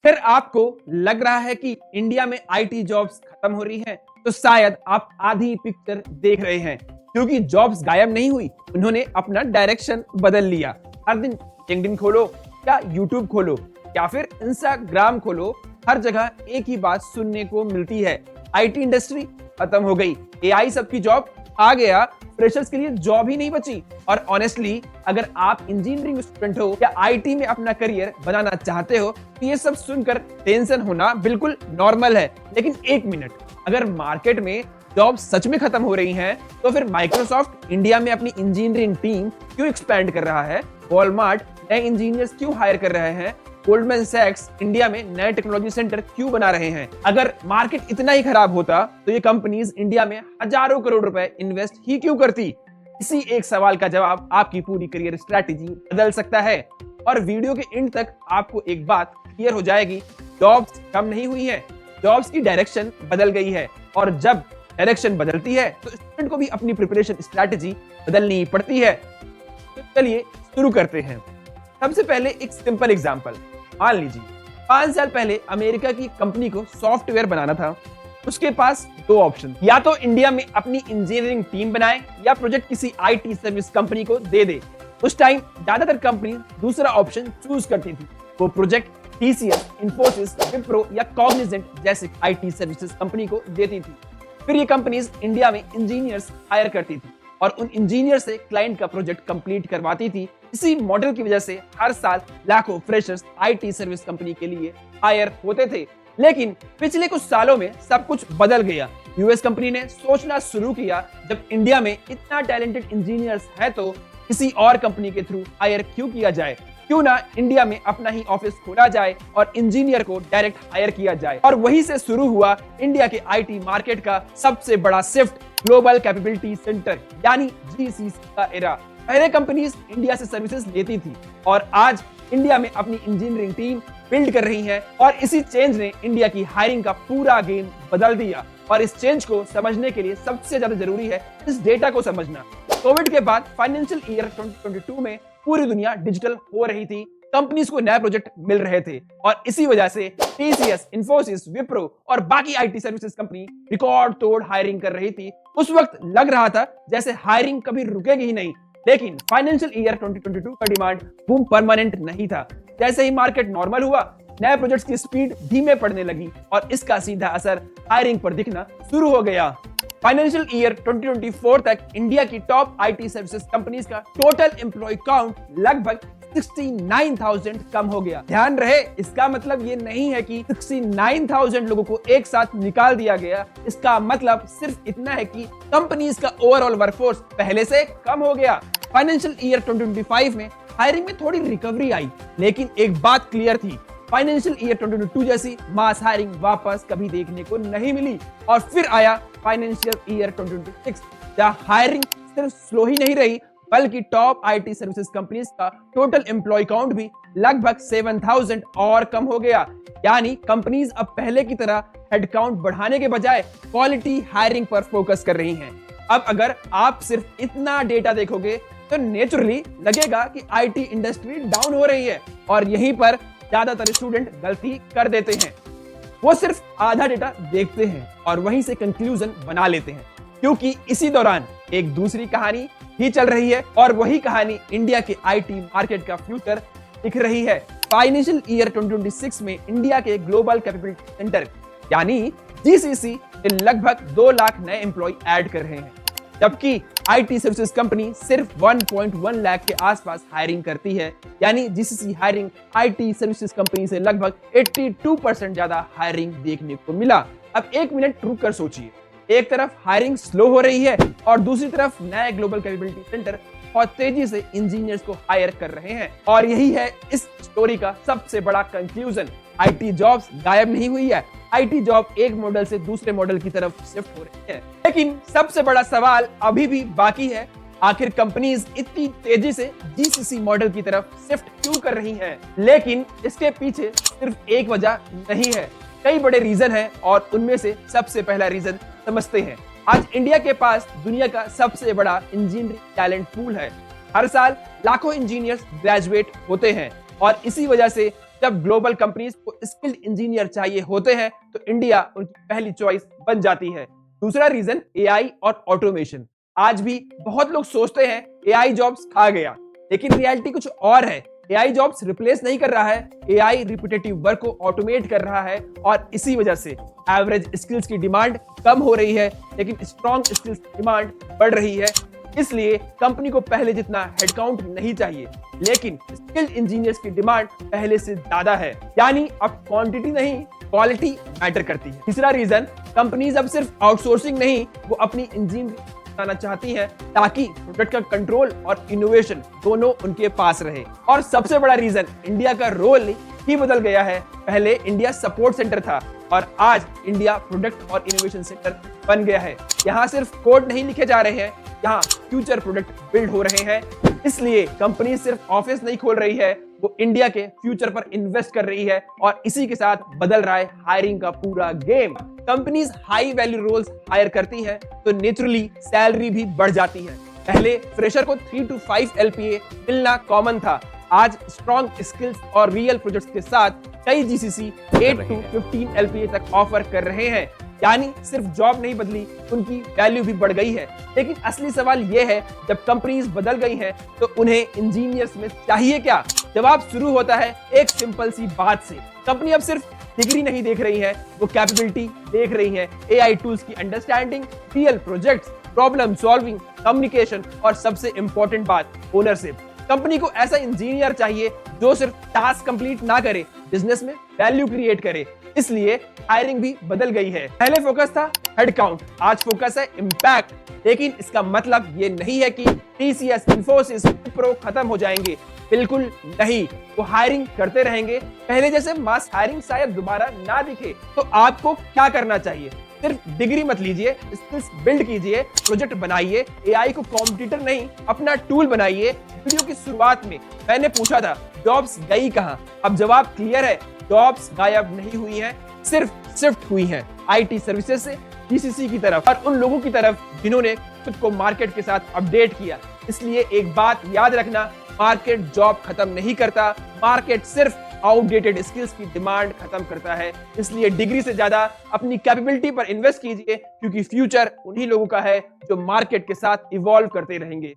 फिर आपको लग रहा है कि इंडिया में आईटी जॉब्स खत्म हो रही हैं, तो शायद आप आधी पिक्चर देख रहे हैं, क्योंकि जॉब्स गायब नहीं हुई, उन्होंने अपना डायरेक्शन बदल लिया। हर दिन लिंक्डइन खोलो या यूट्यूब खोलो या फिर इंस्टाग्राम खोलो, हर जगह एक ही बात सुनने को मिलती है, आईटी इंडस्ट्री खत्म हो गई, एआई सबकी जॉब आ गया, फ्रेशर्स के लिए जॉब ही नहीं बची। और ऑनेस्टली अगर आप इंजीनियरिंग स्टूडेंट हो या आईटी में अपना करियर बनाना चाहते हो, तो ये सब सुनकर टेंशन होना बिल्कुल नॉर्मल है। लेकिन एक मिनट, अगर मार्केट में जॉब सच में खत्म हो रही हैं, तो फिर माइक्रोसॉफ्ट इंडिया में अपनी इंजीनियरिंग टीम क्यों एक्सपेंड कर रहा है? वॉलमार्ट नए इंजीनियर्स क्यों हायर कर रहे हैं? गोल्डमैन सैक्स इंडिया में नए टेक्नोलॉजी सेंटर क्यों बना रहे हैं? अगर मार्केट इतना ही खराब होता, तो ये कंपनीज इंडिया में हजारों करोड़ रुपए इन्वेस्ट ही क्यों करती? इसी एक सवाल का जवाब आपकी पूरी करियर स्ट्रैटेजी बदल सकता है। और वीडियो के एंड तक आपको एक बात क्लियर हो जाएगी, जॉब्स कम नहीं हुई है, जॉब्स की डायरेक्शन बदल गई है। और जब डायरेक्शन बदलती है, तो स्टूडेंट को भी अपनी प्रिपरेशन स्ट्रैटेजी बदलनी पड़ती है। तो चलिए शुरू करते हैं। सबसे पहले एक सिंपल एग्जांपल मान लीजिए, 5 साल पहले अमेरिका की कंपनी को सॉफ्टवेयर बनाना था। उसके पास दो ऑप्शन, या तो इंडिया में अपनी इंजीनियरिंग टीम बनाए या प्रोजेक्ट किसी आईटी सर्विस कंपनी को दे दे। उस टाइम ज्यादातर कंपनी दूसरा ऑप्शन चूज करती थी, वो प्रोजेक्ट टीसीएस, इन्फोसिस, विप्रो या कॉग्निजेंट जैसे आईटी सर्विसेज कंपनी को देती थी। फिर ये कंपनीज इंडिया में इंजीनियर्स हायर करती थी और उन इंजीनियर से क्लाइंट का प्रोजेक्ट कंप्लीट करवाती थी। इसी मॉडल की वजह से हर साल लाखों फ्रेशर्स आईटी सर्विस कंपनी के लिए हायर होते थे। लेकिन पिछले कुछ सालों में सब कुछ बदल गया। यूएस कंपनी ने सोचना शुरू किया, जब इंडिया में इतना टैलेंटेड इंजीनियर्स है, तो किसी और कंपनी के थ्रू हायर क्यों किया जाए? क्यों ना इंडिया में अपना ही ऑफिस खोला जाए और इंजीनियर को डायरेक्ट हायर किया जाए। और वहीं से शुरू हुआ इंडिया के आईटी मार्केट का सबसे बड़ा शिफ्ट, ग्लोबल कैपेबिलिटी सेंटर यानी जीसीसी का एरा। पहले कंपनीज इंडिया से सर्विसेज लेती थी और आज इंडिया में अपनी इंजीनियरिंग टीम बिल्ड कर रही है। और इसी चेंज ने इंडिया की हायरिंग का पूरा गेम बदल दिया। और इस चेंज को समझने के लिए सबसे ज्यादा जरूरी है इस डेटा को समझना। कोविड के बाद फाइनेंशियल ईयर 2022 में पूरी दुनिया डिजिटल हो रही थी, कंपनीज को नए प्रोजेक्ट मिल रहे थे और इसी वजह से टीसीएस, इन्फोसिस, विप्रो और बाकी आईटी सर्विसेज कंपनी रिकॉर्ड तोड़ हायरिंग कर रही थी। उस वक्त लग रहा था जैसे हायरिंग कभी रुकेगी ही नहीं। लेकिन फाइनेंशियल ईयर 2022 का डिमांड बूम परमानेंट नहीं था। जैसे ही मार्केट नॉर्मल हुआ, नए प्रोजेक्ट्स की स्पीड धीमे पड़ने लगी और इसका सीधा असर हायरिंग पर दिखना शुरू हो गया। फाइनेंशियल ईयर 2024 तक इंडिया की टॉप आईटी सर्विसेज कंपनीज का टोटल एम्प्लॉय काउंट लगभग 69,000 कम हो गया। ध्यान रहे, इसका मतलब ये नहीं है कि 69,000 लोगों को एक साथ निकाल दिया गया। इसका मतलब सिर्फ इतना है कि कंपनीज का ओवरऑल वर्कफोर्स पहले से कम हो गया। फाइनेंशियल ईयर 2025 में हायरिंग में थोड़ी रिकवरी आई, लेकिन एक बात क्लियर थी, फाइनेंशियल ईयर 2022 जैसी मास हायरिंग वापस कभी देखने को नहीं मिली। और फिर आया फाइनेंशियल ईयर 2026, जहां हायरिंग सिर्फ स्लो ही नहीं रही, बल्कि टॉप आईटी सर्विसेज कंपनीज का टोटल एम्प्लॉय काउंट भी लगभग 7,000 और कम हो गया। यानी कंपनीज अब पहले की तरह हेडकाउंट बढ़ाने के बजाय क्वालिटी हायरिंग पर फोकस कर रही हैं। अब अगर आप सिर्फ इतना डेटा देखोगे, तो नेचुरली लगेगा कि आईटी इंडस्ट्री डाउन हो रही है और यहीं पर ज्यादातर स्टूडेंट गलती कर देते हैं। वो सिर्फ आधा डेटा देखते हैं और वहीं से कंक्लूजन बना लेते हैं, क्योंकि इसी दौरान एक दूसरी कहानी ही चल रही है और वही कहानी इंडिया के आईटी मार्केट का फ्यूचर दिख रही है। फाइनेंशियल ईयर 2026 में इंडिया के ग्लोबल कैपेबिलिटी सेंटर यानी जीसीसी लगभग 2 लाख नए एम्प्लॉय ऐड कर रहे हैं, जबकि आईटी सर्विसेज कंपनी सिर्फ 1.1 लाख के आसपास हायरिंग करती है। यानी GCC hiring IT services company से लगभग 82% ज्यादा हायरिंग देखने को मिला। अब एक मिनट रुक कर सोचिए, एक तरफ हायरिंग स्लो हो रही है और दूसरी तरफ नए ग्लोबल कैपेबिलिटी सेंटर बहुत तेजी से इंजीनियर्स को हायर कर रहे हैं। और यही है इस स्टोरी का सबसे बड़ा कंक्लूजन, आईटी जॉब्स गायब नहीं हुई है, आईटी जॉब एक मॉडल से दूसरे मॉडल की तरफ शिफ्ट हो रही है। लेकिन सबसे बड़ा सवाल अभी भी बाकी है, आखिर कंपनीज इतनी तेजी से जीसीसी मॉडल की तरफ शिफ्ट क्यों कर रही हैं? लेकिन इसके पीछे सिर्फ एक वजह नहीं है, कई बड़े रीजन हैं और उनमें से सबसे पहला रीजन समझते हैं। आज इंडिया के पास दुनिया का सबसे बड़ा इंजीनियरिंग टैलेंट पूल है। हर साल लाखों इंजीनियर्स ग्रेजुएट होते हैं और इसी वजह से जब ग्लोबल कंपनीज को स्किल्ड इंजीनियर चाहिए होते हैं तो इंडिया उनकी पहली चॉइस बन जाती है। दूसरा रीजन एआई और ऑटोमेशन। आज भी बहुत लोग सोचते हैं एआई जॉब्स खा गया, लेकिन रियलिटी कुछ और है। एआई जॉब्स रिप्लेस नहीं कर रहा है, एआई रिपीटेटिव वर्क को ऑटोमेट कर रहा है और इसी वजह से एवरेज स्किल्स की डिमांड कम हो रही है, लेकिन स्ट्रॉन्ग स्किल्स की डिमांड बढ़ रही है। इसलिए कंपनी को पहले जितना हेडकाउंट नहीं चाहिए, लेकिन स्किल्ड इंजीनियर्स की डिमांड पहले से ज्यादा है। यानी अब क्वांटिटी नहीं, क्वालिटी मैटर करती है। तीसरा रीजन, कंपनीज अब सिर्फ आउटसोर्सिंग नहीं, वो अपनी इंजीनियरिंग चाहती हैं ताकि प्रोडक्ट का कंट्रोल और इनोवेशन दोनों उनके पास रहे। और सबसे बड़ा रीजन, इंडिया का रोल ही बदल गया है। पहले इंडिया सपोर्ट सेंटर था और आज इंडिया प्रोडक्ट और इनोवेशन सेंटर बन गया है। यहाँ सिर्फ कोड नहीं लिखे जा रहे हैं, यहाँ फ्यूचर प्रोडक्ट बिल्ड हो रहे हैं। इसलिए कंपनी सिर्फ ऑफिस नहीं खोल रही है, वो इंडिया के फ्यूचर पर इन्वेस्ट कर रही है और इसी के साथ बदल रहा है हायरिंग का पूरा game. Companies high value roles hire करती हैं तो नेचुरली सैलरी भी बढ़ जाती है। पहले फ्रेशर को 3 to 5 LPA मिलना कॉमन था, आज स्ट्रॉन्ग स्किल्स और रियल प्रोजेक्ट्स के साथ कई जीसीसी 8 to 15 LPA तक ऑफर कर रहे हैं। यानी सिर्फ जॉब नहीं बदली, उनकी वैल्यू भी बढ़ गई है। लेकिन असली सवाल यह है, जब कंपनीज बदल गई हैं तो उन्हें इंजीनियर्स में चाहिए क्या? जवाब शुरू होता है एक सिंपल सी बात से। कंपनी अब सिर्फ डिग्री नहीं देख रही है, वो कैपेबिलिटी देख रही है। एआई टूल्स की understanding, real projects, problem solving, communication और सबसे इंपॉर्टेंट बात, ओनरशिप। कंपनी को ऐसा इंजीनियर चाहिए जो सिर्फ टास्क कंप्लीट ना करे, बिजनेस में वैल्यू क्रिएट करे। इसलिए हायरिंग भी बदल गई है। पहले फोकस था हेडकाउंट, आज फोकस है इम्पैक्ट। लेकिन इसका मतलब ये नहीं है कि टीसीएस, इन्फोसिस, विप्रो खत्म हो जाएंगे, बिल्कुल नहीं। वो हायरिंग करते रहेंगे। पहले जैसे मास हायरिंग शायद दोबारा ना दिखे। तो आपको क्या करना चाहिए? सिर्फ डिग्री मत लीजिए, स्किल्स बिल्ड कीजिए, प्रोजेक्ट बनाइए, एआई को कॉम्पिटिटर नहीं अपना टूल बनाइए। वीडियो की शुरुआत में मैंने पूछा था जॉब्स गई कहां? अब जवाब क्लियर है, जॉब्स गायब नहीं हुई हैं, सिर्फ शिफ्ट हुई हैं आईटी सर्विसेज से जीसीसी की तरफ और उन लोगों की तरफ जिन्होंने खुद को मार्केट के साथ अपडेट किया। इसलिए एक बात याद रखना, मार्केट जॉब खत्म नहीं करता, मार्केट सिर्फ आउटडेटेड स्किल्स की डिमांड खत्म करता है। इसलिए डिग्री से ज्यादा अपनी कैपेबिलिटी पर इन्वेस्ट कीजिए, क्योंकि फ्यूचर उन्हीं लोगों का है जो मार्केट के साथ इवॉल्व करते रहेंगे।